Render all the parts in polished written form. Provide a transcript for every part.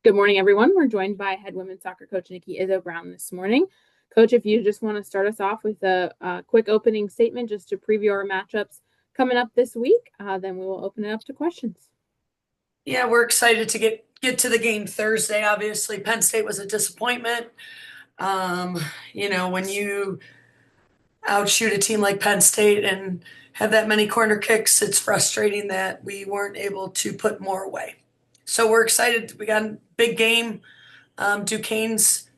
Good morning, everyone. We're joined by head women's soccer coach Nikki Izzo-Brown this morning. Coach, if you just want to start us off with a quick opening statement just to preview our matchups coming up this week, then we will open it up to questions. Yeah, we're excited to get to the game Thursday. Obviously, Penn State was a disappointment. When you outshoot a team like Penn State and have that many corner kicks, it's frustrating that we weren't able to put more away. So we're excited. We got a big game. Duquesne's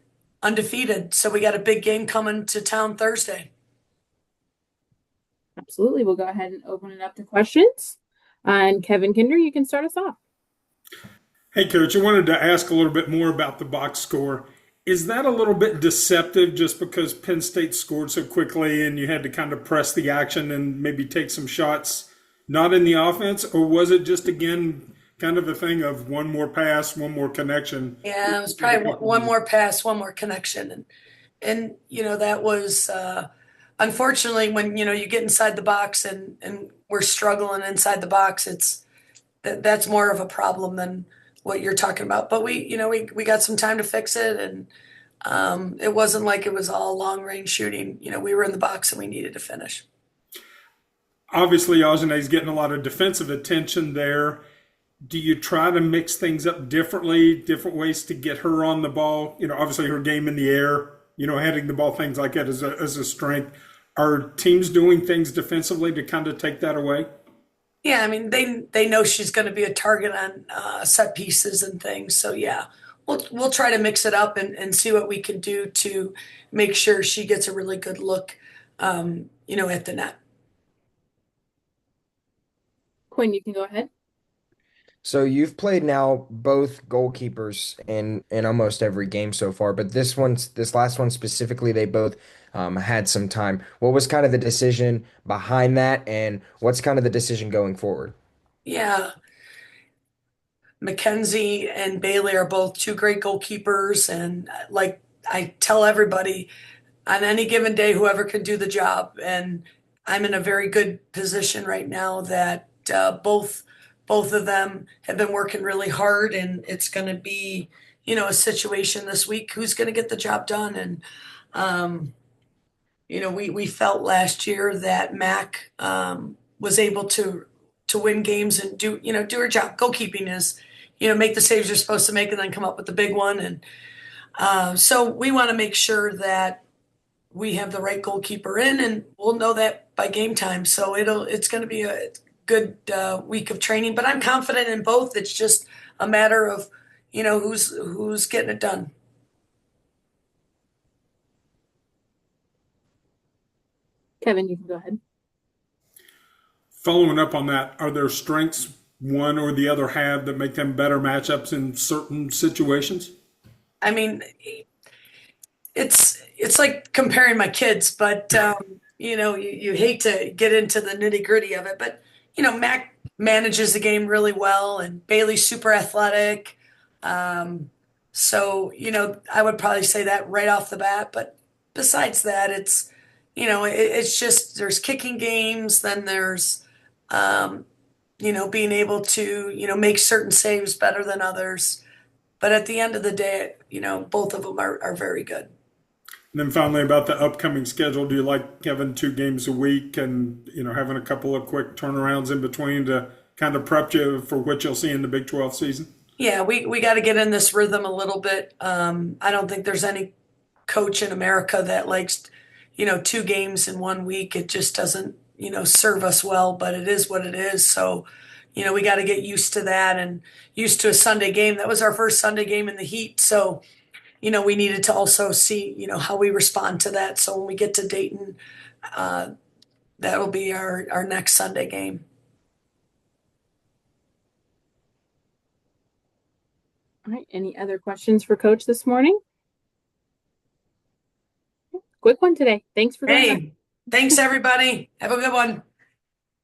undefeated, so we got a big game coming to town Thursday. Absolutely. We'll go ahead and open it up to questions. And Kevin Kinder, you can start us off. Hey, Coach, I wanted to ask a little bit more about the box score. Is that a little bit deceptive just because Penn State scored so quickly and you had to kind of press the action and maybe take some shots not in the offense? Or was it just, again, kind of a thing of one more pass, one more connection? Yeah, it was probably one more pass, one more connection, and that was unfortunately when you get inside the box and we're struggling inside the box. That's more of a problem than what you're talking about. But we got some time to fix it, and it wasn't like it was all long range shooting. We were in the box and we needed to finish. Obviously, Ajane's getting a lot of defensive attention there. Do you try to mix things up differently, different ways to get her on the ball? Obviously her game in the air, heading the ball, things like that as a strength. Are teams doing things defensively to kind of take that away? Yeah, I mean they know she's going to be a target on set pieces and things. So yeah, we'll try to mix it up and see what we can do to make sure she gets a really good look, at the net. Quinn, you can go ahead. So you've played now both goalkeepers in almost every game so far, but this last one specifically, they both had some time. What was kind of the decision behind that, and what's kind of the decision going forward? Yeah, Mackenzie and Bailey are both two great goalkeepers, and like I tell everybody, on any given day, whoever can do the job. And I'm in a very good position right now that both of them have been working really hard, and it's going to be a situation this week who's going to get the job done. And we felt last year that Mac was able to win games and do her job. Goalkeeping is make the saves you're supposed to make and then come up with the big one. And so we want to make sure that we have the right goalkeeper in, and we'll know that by game time. So it's going to be a good week of training, but I'm confident in both. It's just a matter of who's getting it done. Kevin, you can go ahead. Following up on that, are there strengths one or the other have that make them better matchups in certain situations? I mean, it's like comparing my kids, but you hate to get into the nitty gritty of it. But Mac manages the game really well, and Bailey's super athletic. So I would probably say that right off the bat. But besides that, it's just there's kicking games, then there's being able to make certain saves better than others. But at the end of the day, both of them are very good. And then finally, about the upcoming schedule, do you like having 2 games a week and having a couple of quick turnarounds in between to kind of prep you for what you'll see in the Big 12 season? Yeah, we got to get in this rhythm a little bit. I don't think there's any coach in America that likes 2 games in one week. It just doesn't serve us well. But it is what it is. So we got to get used to that and used to a Sunday game. That was our first Sunday game in the heat. So we needed to also see, how we respond to that. So when we get to Dayton, that'll be our next Sunday game. All right. Any other questions for Coach this morning? Quick one today. Thanks for Hey, thanks everybody. Have a good one.